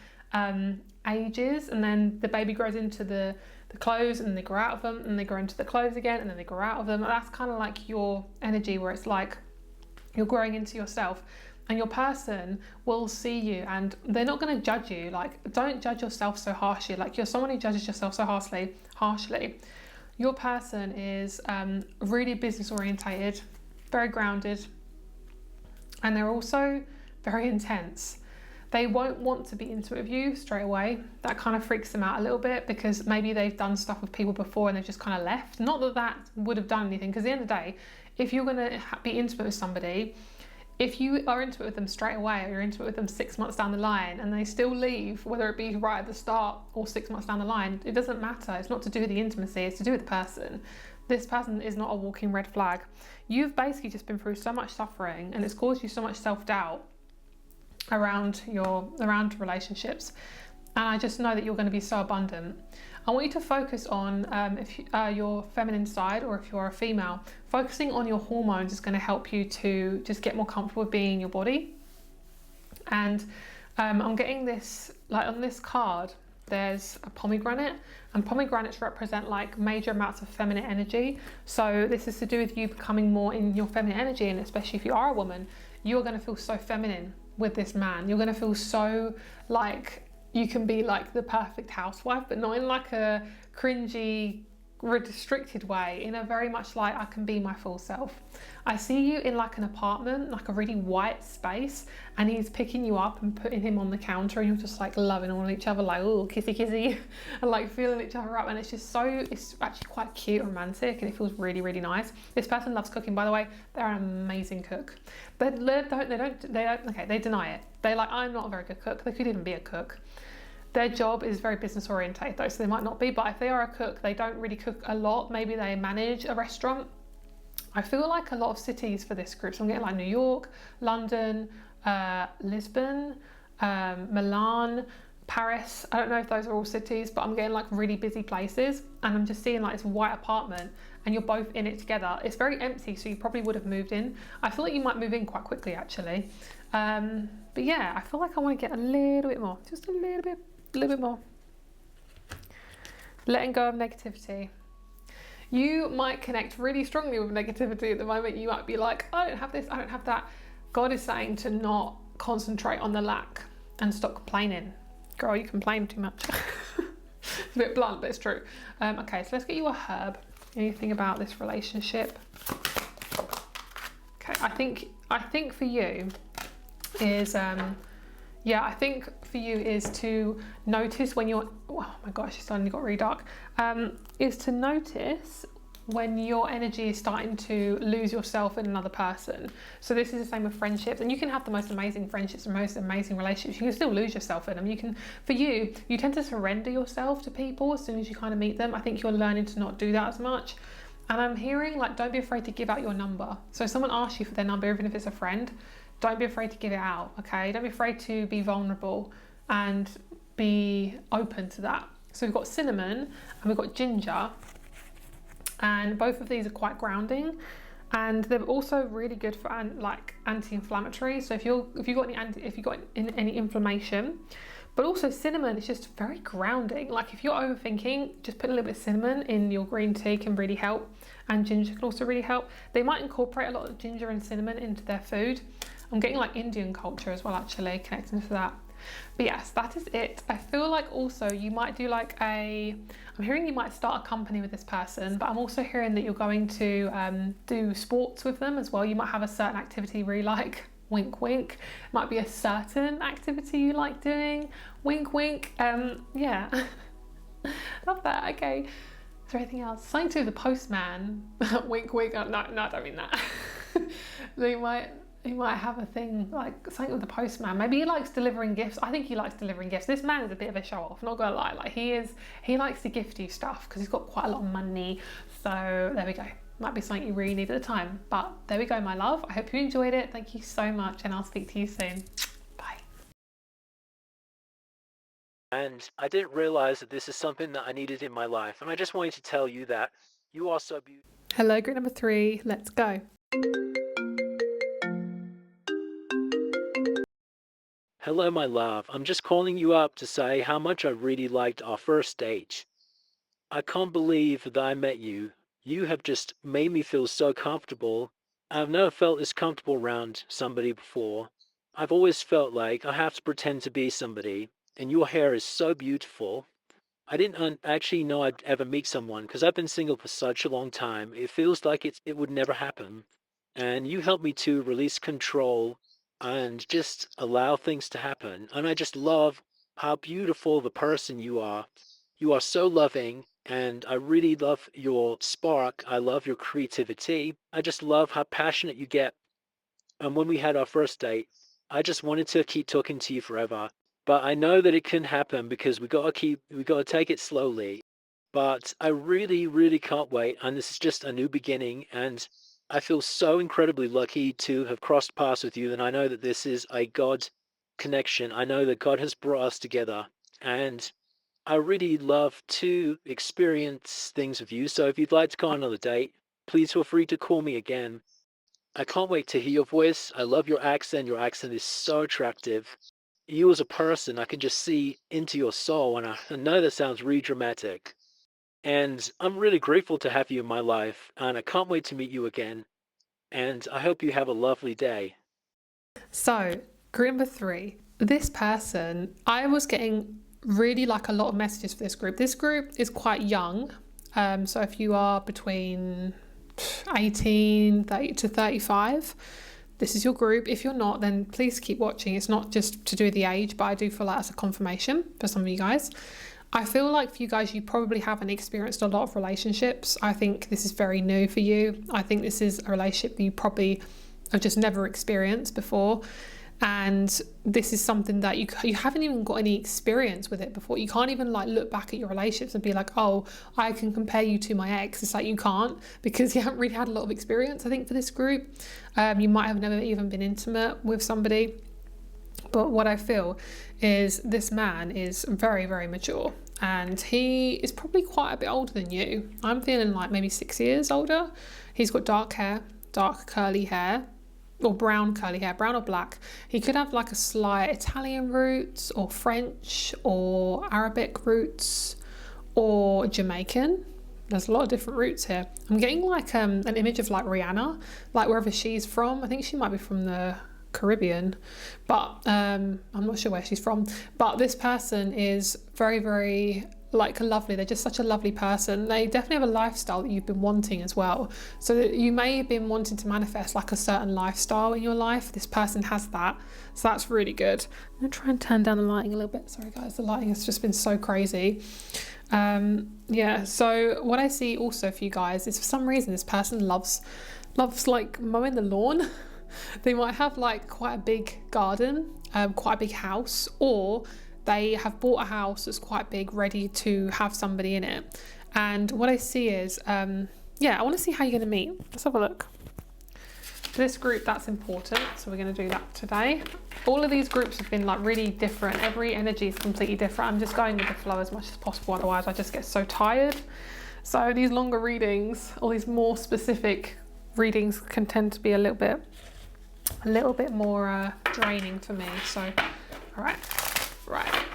Speaker 1: ages, and then the baby grows into the clothes, and they grow out of them, and they grow into the clothes again, and then they grow out of them. And that's kind of like your energy, where it's like you're growing into yourself, and your person will see you, and they're not going to judge you. Like, don't judge yourself so harshly. Like, you're someone who judges yourself so harshly. Your person is really business orientated, very grounded, and they're also very intense. They won't want to be intimate with you straight away. That kind of freaks them out a little bit, because maybe they've done stuff with people before and they've just kind of left. Not that that would have done anything, because at the end of the day, if you're going to be intimate with somebody, if you are intimate with them straight away, or you're intimate with them 6 months down the line and they still leave, whether it be right at the start or 6 months down the line, it doesn't matter. It's not to do with the intimacy, it's to do with the person. This person is not a walking red flag. You've basically just been through so much suffering, and it's caused you so much self-doubt around relationships. And I just know that you're going to be so abundant. I want you to focus on your feminine side, or if you're a female, focusing on your hormones is going to help you to just get more comfortable with being in your body. And I'm getting this, like on this card, there's a pomegranate, and pomegranates represent like major amounts of feminine energy. So this is to do with you becoming more in your feminine energy, and especially if you are a woman, you're going to feel so feminine with this man. You're going to feel so like you can be like the perfect housewife, but not in like a cringy, restricted way, in a very much like I can be my full self. I see you in like an apartment, like a really white space, and he's picking you up and putting him on the counter, and you're just like loving on each other, like, oh, kissy kissy, and like feeling each other up. And it's just it's actually quite cute and romantic, and it feels really, really nice. This person loves cooking, by the way. They're an amazing cook. They deny it. They're like, I'm not a very good cook. They could even be a cook. Their job is very business orientated though, so they might not be, but if they are a cook, they don't really cook a lot. Maybe they manage a restaurant. I feel like a lot of cities for this group, so I'm getting like New York, London, Lisbon, Milan, Paris. I don't know if those are all cities, but I'm getting like really busy places, and I'm just seeing like this white apartment, and you're both in it together. It's very empty, so you probably would have moved in. I feel like you might move in quite quickly actually. But yeah, I feel like I want to get a little bit more, just a little bit more. Letting go of negativity. You might connect really strongly with negativity at the moment. You might be like, I don't have this, I don't have that. God is saying to not concentrate on the lack and stop complaining. Girl, you complain too much. It's a bit blunt, but it's true. Okay, so let's get you a herb. Anything about this relationship? Okay, I think for you is I think for you is to notice when you're, oh my gosh, it's suddenly got really dark, is to notice when your energy is starting to lose yourself in another person. So this is the same with friendships, and you can have the most amazing friendships and most amazing relationships. You can still lose yourself in them. You tend to surrender yourself to people as soon as you kind of meet them. I think you're learning to not do that as much. And I'm hearing, like, don't be afraid to give out your number. So if someone asks you for their number, even if it's a friend, don't be afraid to give it out, okay? Don't be afraid to be vulnerable and be open to that. So we've got cinnamon and we've got ginger, and both of these are quite grounding, and they're also really good for anti-inflammatory. So if you've got any inflammation, but also cinnamon is just very grounding. Like if you're overthinking, just put a little bit of cinnamon in your green tea can really help, and ginger can also really help. They might incorporate a lot of ginger and cinnamon into their food. I'm getting like Indian culture as well, actually, connecting to that. But yes, that is it. I feel like also you might do I'm hearing you might start a company with this person, but I'm also hearing that you're going to do sports with them as well. You might have a certain activity you really like, wink wink. It might be a certain activity you like doing, wink wink. Yeah, love that. Okay, is there anything else? Something to do with the postman, wink wink. Oh, no, I don't mean that. He might have a thing like something with the postman. Maybe he likes delivering gifts. I think he likes delivering gifts. This man is a bit of a show off, not gonna lie. Like he likes to gift you stuff because he's got quite a lot of money. So there we go. Might be something you really need at the time. But there we go, my love. I hope you enjoyed it. Thank you so much, and I'll speak to you soon. Bye.
Speaker 2: And I didn't realize that this is something that I needed in my life. And I just wanted to tell you that you are so beautiful.
Speaker 1: Hello, group number 3. Let's go.
Speaker 2: Hello, my love. I'm just calling you up to say how much I really liked our first date. I can't believe that I met you. You have just made me feel so comfortable. I've never felt this comfortable around somebody before. I've always felt like I have to pretend to be somebody, and your hair is so beautiful. I didn't actually know I'd ever meet someone because I've been single for such a long time. It feels like it would never happen. And you helped me to release control and just allow things to happen. And I just love how beautiful the person you are. You are so loving, and I really love your spark. I love your creativity. I just love how passionate you get. And when we had our first date, I just wanted to keep talking to you forever. But I know that it can happen because we gotta take it slowly. But I really, really can't wait. And this is just a new beginning. And I feel so incredibly lucky to have crossed paths with you. And I know that this is a God connection. I know that God has brought us together. And I really love to experience things with you. So if you'd like to go on another date, please feel free to call me again. I can't wait to hear your voice. I love your accent. Your accent is so attractive. You as a person, I can just see into your soul. And I know that sounds really dramatic. And I'm really grateful to have you in my life. And I can't wait to meet you again. And I hope you have a lovely day.
Speaker 1: So, group number 3. This person, I was getting really like a lot of messages for this group. This group is quite young. So if you are between 18 to 35, this is your group. If you're not, then please keep watching. It's not just to do with the age, but I do feel like that's a confirmation for some of you guys. I feel like for you guys, you probably haven't experienced a lot of relationships. I think this is very new for you. I think this is a relationship that you probably have just never experienced before. And this is something that you haven't even got any experience with it before. You can't even like look back at your relationships and be like, oh, I can compare you to my ex. It's like you can't, because you haven't really had a lot of experience, I think, for this group. You might have never even been intimate with somebody. But what I feel is this man is very, very mature, and he is probably quite a bit older than you. I'm feeling like maybe 6 years older. He's got dark hair, dark curly hair, or brown curly hair, brown or black. He could have like a slight Italian roots or French or Arabic roots or Jamaican. There's a lot of different roots here. I'm getting like an image of like Rihanna, like wherever she's from. I think she might be from the Caribbean, but I'm not sure where she's from. But this person is very, very like lovely. They're just such a lovely person. They definitely have a lifestyle that you've been wanting as well. So you may have been wanting to manifest like a certain lifestyle in your life. This person has that. So that's really good. I'm gonna try and turn down the lighting a little bit. Sorry guys, the lighting has just been so crazy. Yeah, so what I see also for you guys is for some reason this person loves like mowing the lawn. They might have like quite a big garden, quite a big house, or they have bought a house that's quite big, ready to have somebody in it. And what I see is, yeah, I want to see how you're going to meet. Let's have a look. This group, that's important, so we're going to do that today. All of these groups have been like really different. Every energy is completely different. I'm just going with the flow as much as possible, otherwise I just get so tired. So these longer readings, or these more specific readings, can tend to be a little bit more draining for me. So all right,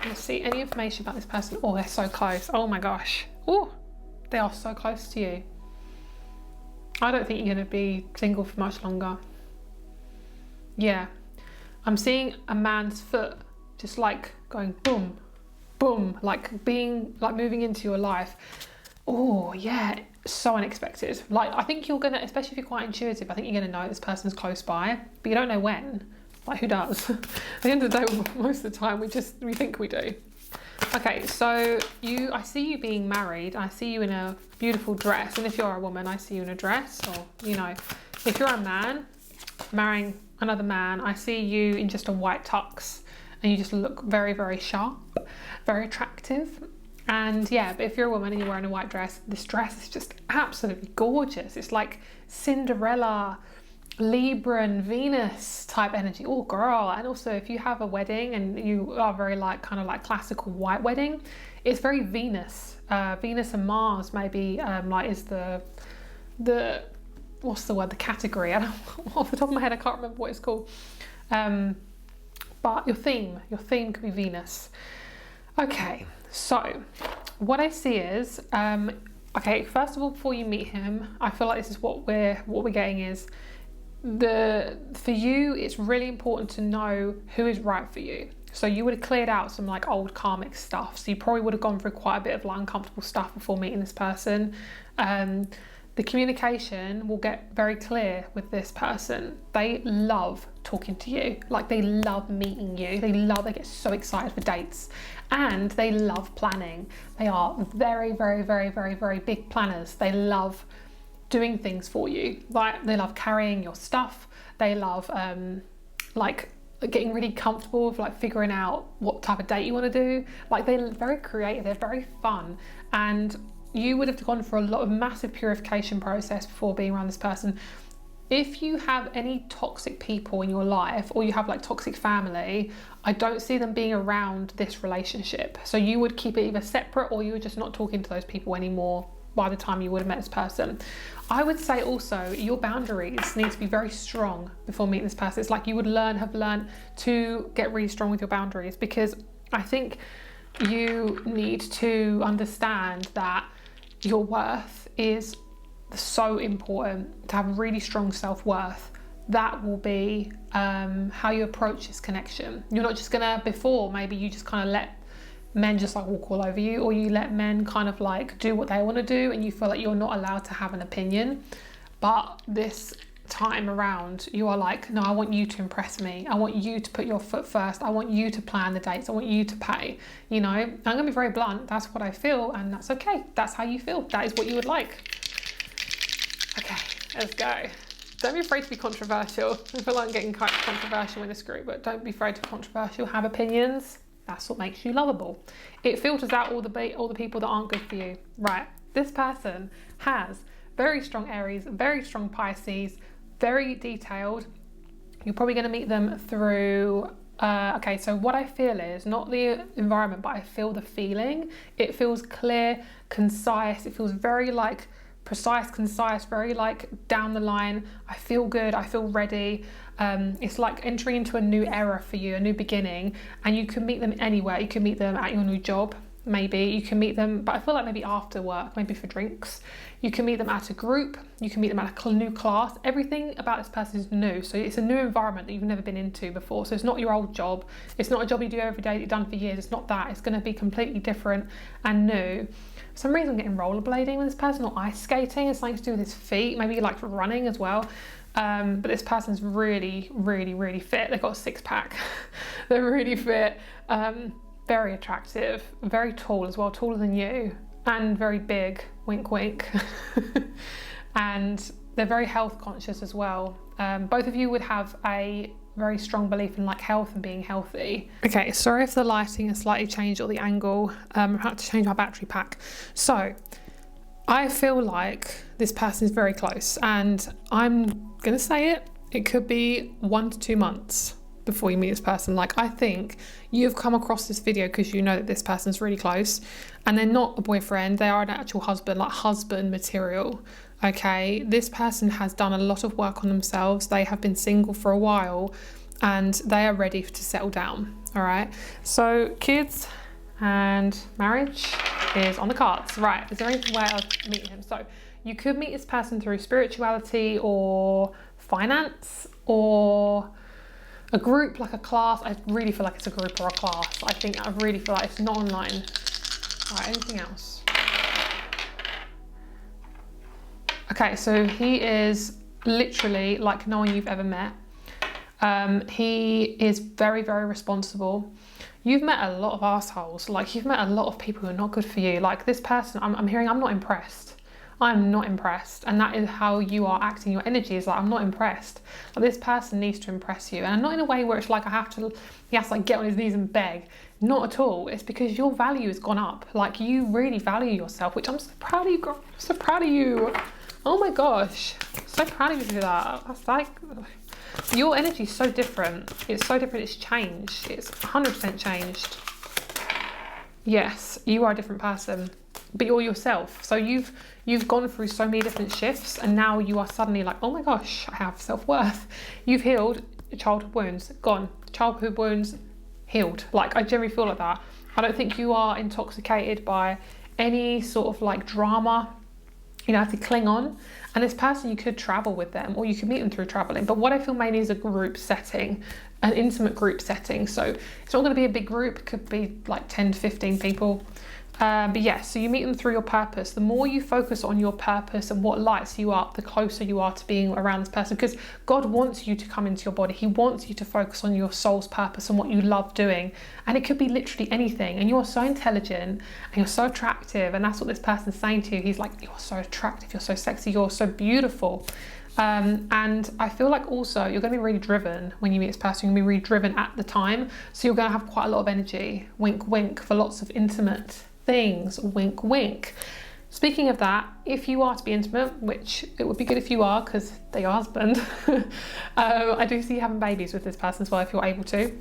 Speaker 1: let's see any information about this person. Oh, they're so close. Oh my gosh. Oh, they are so close to you. I don't think you're going to be single for much longer. Yeah, I'm seeing a man's foot just like going boom boom, like being like moving into your life. Oh yeah, so unexpected. Like I think you're gonna, especially if you're quite intuitive, I think you're gonna know this person's close by, but you don't know when. Like who does? At the end of the day, most of the time we think we do. Okay, so I see you being married. I see you in a beautiful dress, and if you're a woman, I see you in a dress. Or if you're a man marrying another man, I see you in just a white tux, and you just look very, very sharp, very attractive. And yeah, but if you're a woman and you're wearing a white dress, this dress is just absolutely gorgeous. It's like Cinderella, Libran, Venus type energy. Oh girl. And also if you have a wedding and you are very like kind of like classical white wedding, it's very Venus. Venus and Mars maybe like is the what's the word, the category. I don't, off the top of my head I can't remember what it's called. But your theme could be Venus. Okay, so what I see is okay, first of all, before you meet him, I feel like this is what we're getting is for you, it's really important to know who is right for you. So you would have cleared out some like old karmic stuff. So you probably would have gone through quite a bit of like uncomfortable stuff before meeting this person. The communication will get very clear with this person. They love talking to you. Like they love meeting you. They get so excited for dates, and they love planning. They are very, very, very, very, very big planners. They love doing things for you. Like they love carrying your stuff. They love like getting really comfortable with like figuring out what type of date you want to do. Like they're very creative. They're very fun, and you would have gone for a lot of massive purification process before being around this person. If you have any toxic people in your life, or you have like toxic family, I don't see them being around this relationship. So you would keep it either separate, or you were just not talking to those people anymore by the time you would have met this person. I would say also your boundaries need to be very strong before meeting this person. It's like you would have learned to get really strong with your boundaries, because I think you need to understand that your worth is so important. To have really strong self-worth, that will be how you approach this connection. You're not just gonna, before maybe you just kind of let men just like walk all over you, or you let men kind of like do what they want to do, and you feel like you're not allowed to have an opinion. But this time around, you are like, no, I want you to impress me. I want you to put your foot first. I want you to plan the dates. I want you to pay. You know, I'm gonna be very blunt. That's what I feel, and that's okay. That's how you feel. That is what you would like. Okay, let's go. Don't be afraid to be controversial. I feel like I'm getting quite controversial in this group, but don't be afraid to be controversial. Have opinions. That's what makes you lovable. It filters out all the people that aren't good for you. Right, this person has very strong Aries, very strong Pisces, very detailed. You're probably going to meet them through okay, so what I feel is not the environment, but I feel the feeling. It feels clear, concise. It feels very like precise, concise, very like down the line. I feel good, I feel ready. It's like entering into a new era for you, a new beginning, and you can meet them anywhere. You can meet them at your new job. maybe. You can meet them, but I feel like maybe after work, maybe for drinks. You can meet them at a group. You can meet them at a new class. Everything about this person is new. So it's a new environment that you've never been into before. So it's not your old job. It's not a job you do every day that you've done for years. It's not that. It's going to be completely different and new. For some reason I'm getting rollerblading with this person, or ice skating. It's something to do with his feet. Maybe he likes running as well. But this person's really, really, really fit. They've got a six-pack. They're really fit. Very attractive, very tall as well, taller than you, and very big, wink wink. And they're very health conscious as well. Both of you would have a very strong belief in like health and being healthy. Okay, sorry if the lighting has slightly changed or the angle. I've had to change my battery pack. So I feel like this person is very close, and I'm gonna say it could be 1 to 2 months before you meet this person. Like, I think you've come across this video because you know that this person's really close, and they're not a boyfriend, they are an actual husband, like husband material. Okay, this person has done a lot of work on themselves. They have been single for a while and they are ready to settle down. All right, so kids and marriage is on the cards. Right, is there any way of meeting him? So you could meet this person through spirituality or finance or a group, like a class. I really feel like it's a group or a class. I really feel like it's not online. All right, anything else? Okay, so he is literally like no one you've ever met. He is very, very responsible. You've met a lot of assholes. Like, you've met a lot of people who are not good for you. Like this person, I'm hearing, I'm not impressed. I'm not impressed. And that is how you are acting. Your energy is like, I'm not impressed. Like, this person needs to impress you. And not in a way where it's like, he has to like get on his knees and beg. Not at all. It's because your value has gone up. Like, you really value yourself, which I'm so proud of you, girl. I'm so proud of you. Oh my gosh. So proud of you for that. That's like, your energy is so different. It's so different. It's changed. It's 100% changed. Yes, you are a different person, but you're yourself. So you've gone through so many different shifts, and now you are suddenly like, oh my gosh, I have self-worth. You've healed childhood wounds, gone. Childhood wounds healed. Like, I generally feel like that. I don't think you are intoxicated by any sort of like drama. You know, have to cling on. And this person, you could travel with them, or you could meet them through traveling. But what I feel mainly is a group setting, an intimate group setting. So it's not going to be a big group. It could be like 10 to 15 people. But yeah, so you meet them through your purpose. The more you focus on your purpose and what lights you up, the closer you are to being around this person, because God wants you to come into your body. He wants you to focus on your soul's purpose and what you love doing. And it could be literally anything. And you're so intelligent and you're so attractive. And that's what this person's saying to you. He's like, you're so attractive, you're so sexy, you're so beautiful. And I feel like also you're going to be really driven when you meet this person. You're going to be really driven at the time. So you're going to have quite a lot of energy, wink, wink, for lots of intimate things, wink, wink. Speaking of that, if you are to be intimate, which it would be good if you are, because they're your husband, I do see you having babies with this person as well, if you're able to.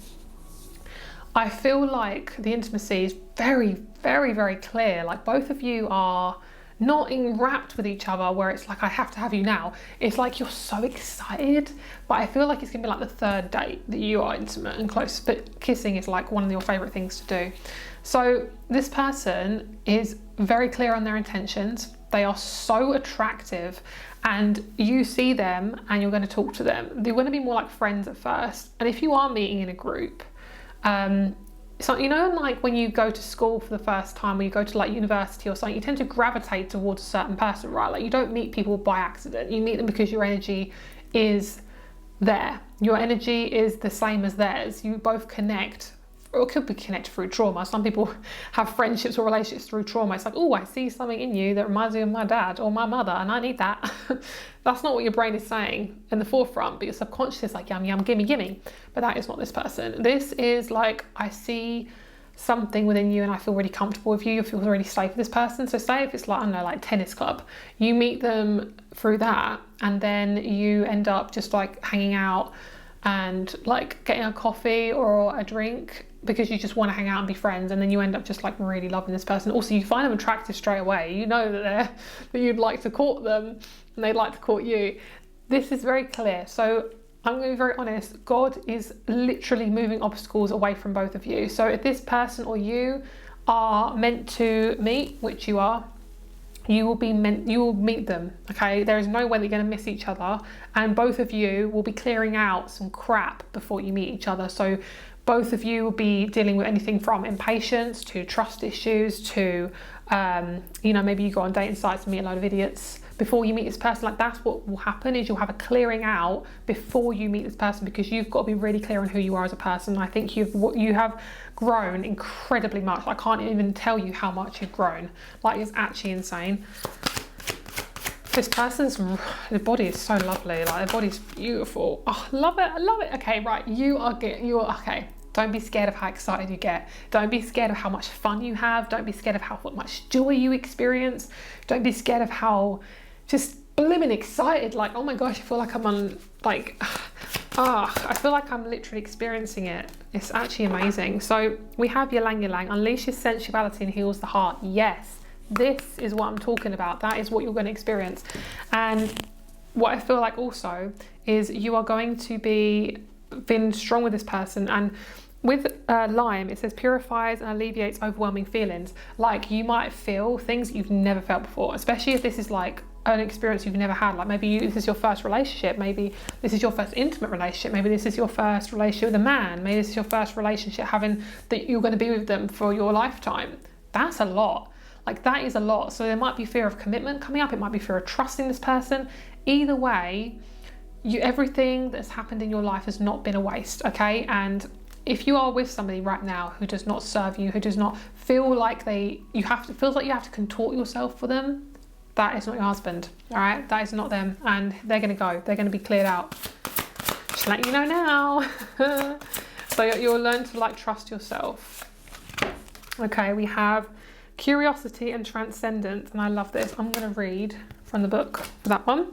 Speaker 1: I feel like the intimacy is very, very, very clear. Like, both of you are not enwrapped with each other where it's like, I have to have you now. It's like you're so excited, but I feel like it's gonna be like the third date that you are intimate and close, but kissing is like one of your favorite things to do. So this person is very clear on their intentions. They are so attractive, and you see them and you're going to talk to them. They're going to be more like friends at first. And if you are meeting in a group, so, you know, like when you go to school for the first time, or you go to like university or something, you tend to gravitate towards a certain person, right? Like, you don't meet people by accident. You meet them because your energy is there. Your energy is the same as theirs. You both connect, or it could be connected through trauma. Some people have friendships or relationships through trauma. It's like, oh, I see something in you that reminds me of my dad or my mother, and I need that. That's not what your brain is saying in the forefront, but your subconscious is like, yum, yum, gimme, gimme. But that is not this person. This is like, I see something within you and I feel really comfortable with you. You feel really safe with this person. So say if it's like, I don't know, like tennis club, you meet them through that, and then you end up just like hanging out and like getting a coffee or a drink because you just want to hang out and be friends, and then you end up just like really loving this person. Also, you find them attractive straight away. You know that you'd like to court them and they'd like to court you. This is very clear. So I'm going to be very honest. God is literally moving obstacles away from both of you. So if this person or you are meant to meet, which you are, you will meet them, okay? There is no way that you're going to miss each other, and both of you will be clearing out some crap before you meet each other. So both of you will be dealing with anything from impatience to trust issues to maybe you go on dating sites and meet a load of idiots before you meet this person. Like, that's what will happen, is you'll have a clearing out before you meet this person, because you've got to be really clear on who you are as a person. I think you have grown incredibly much. I can't even tell you how much you've grown. Like, it's actually insane. This person's body is so lovely. Like, their body's beautiful. Oh, love it. I love it. Okay, right. You are okay. Don't be scared of how excited you get. Don't be scared of how much fun you have. Don't be scared of how much joy you experience. Don't be scared of how just blimmin' excited. Like, oh my gosh, I feel like I'm on, like, I feel like I'm literally experiencing it. It's actually amazing. So we have Ylang Ylang, unleashes sensuality and heals the heart. Yes, this is what I'm talking about. That is what you're going to experience. And what I feel like also is you are going to be feeling strong with this person. And with Lime, it says purifies and alleviates overwhelming feelings. Like, you might feel things you've never felt before, especially if this is like an experience you've never had. Like, maybe this is your first relationship, maybe this is your first intimate relationship, maybe this is your first relationship with a man, maybe this is your first relationship that you're going to be with them for your lifetime. That's a lot. Like, that is a lot. So there might be fear of commitment coming up, it might be fear of trusting this person. Either way, everything that's happened in your life has not been a waste, okay? And if you are with somebody right now who does not serve you, who does not feel like feels like you have to contort yourself for them, that is not your husband, all right? That is not them, and they're going to go. They're going to be cleared out. Just letting you know now. So you'll learn to, like, trust yourself. Okay, we have curiosity and transcendence, and I love this. I'm going to read from the book for that one.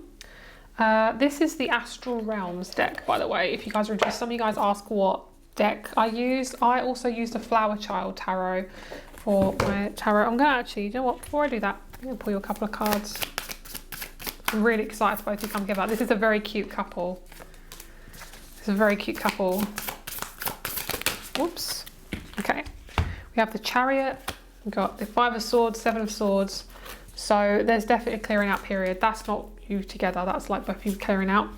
Speaker 1: This is the Astral Realms deck, by the way. If you guys are interested, some of you guys ask what deck I used. I also used a Flower Child tarot for my tarot. I'm going to actually, you know what, before I do that, I'm going to pull you a couple of cards. I'm really excited for both of you to come together. This is a very cute couple. It's a very cute couple. Whoops. Okay. We have the Chariot. We've got the Five of Swords, Seven of Swords. So there's definitely a clearing out period. That's not you together. That's like both of you clearing out.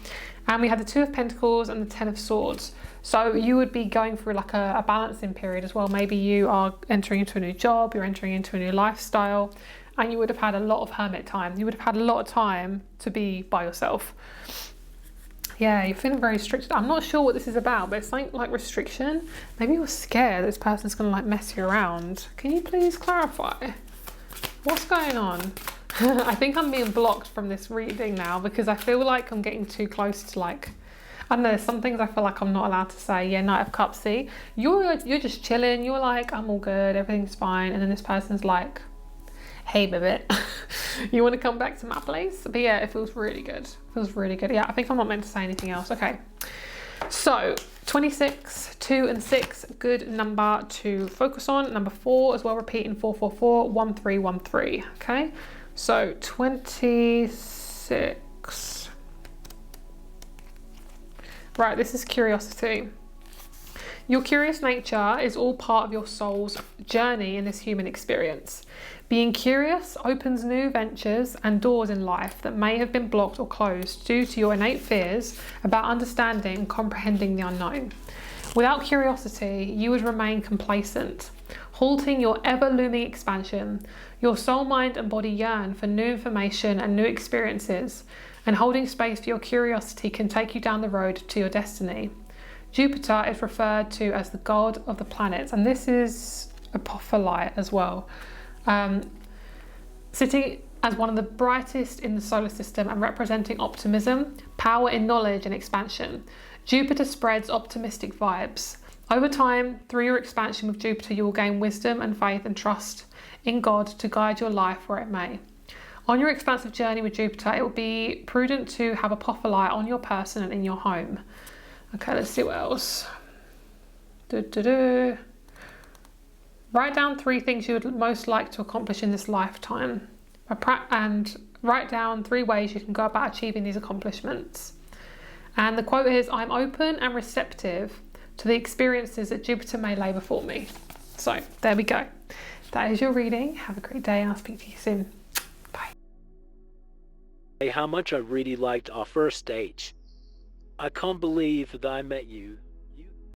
Speaker 1: And we had the Two of Pentacles and the Ten of Swords. So you would be going through like a balancing period as well. Maybe you are entering into a new job, you're entering into a new lifestyle, and you would have had a lot of hermit time. You would have had a lot of time to be by yourself. Yeah, you're feeling very restricted. I'm not sure what this is about, but it's like restriction. Maybe you're scared this person's gonna like mess you around. Can you please clarify? What's going on? I think I'm being blocked from this reading now because I feel like I'm getting too close to, like, I don't know, there's some things I feel like I'm not allowed to say. Yeah, Knight of Cups, see? You're just chilling, you're like, I'm all good, everything's fine, and then this person's like, hey baby, you want to come back to my place? But yeah, it feels really good. It feels really good. Yeah, I think I'm not meant to say anything else. Okay. So 26, 2 and 6, good number to focus on. Number 4 as well, repeating 444, 1313. Okay. So 26. Right, this is curiosity. Your curious nature is all part of your soul's journey in this human experience. Being curious opens new ventures and doors in life that may have been blocked or closed due to your innate fears about understanding and comprehending the unknown. Without curiosity, you would remain complacent, halting your ever-looming expansion. Your soul, mind and body yearn for new information and new experiences, and holding space for your curiosity can take you down the road to your destiny. Jupiter is referred to as the god of the planets, and this is Apophyllite as well. Sitting as one of the brightest in the solar system and representing optimism, power in knowledge and expansion. Jupiter spreads optimistic vibes. Over time, through your expansion with Jupiter, you will gain wisdom and faith and trust in God to guide your life where it may. On your expansive journey with Jupiter, it will be prudent to have Apophyllite on your person and in your home. Okay, let's see what else. Write down 3 things you would most like to accomplish in this lifetime, and write down 3 ways you can go about achieving these accomplishments. And the quote is, I'm open and receptive to the experiences that Jupiter may lay before me. So there we go. That is your reading. Have a great day and I'll speak to you soon. Bye.
Speaker 2: Hey, how much I really liked our first date. I can't believe that I met you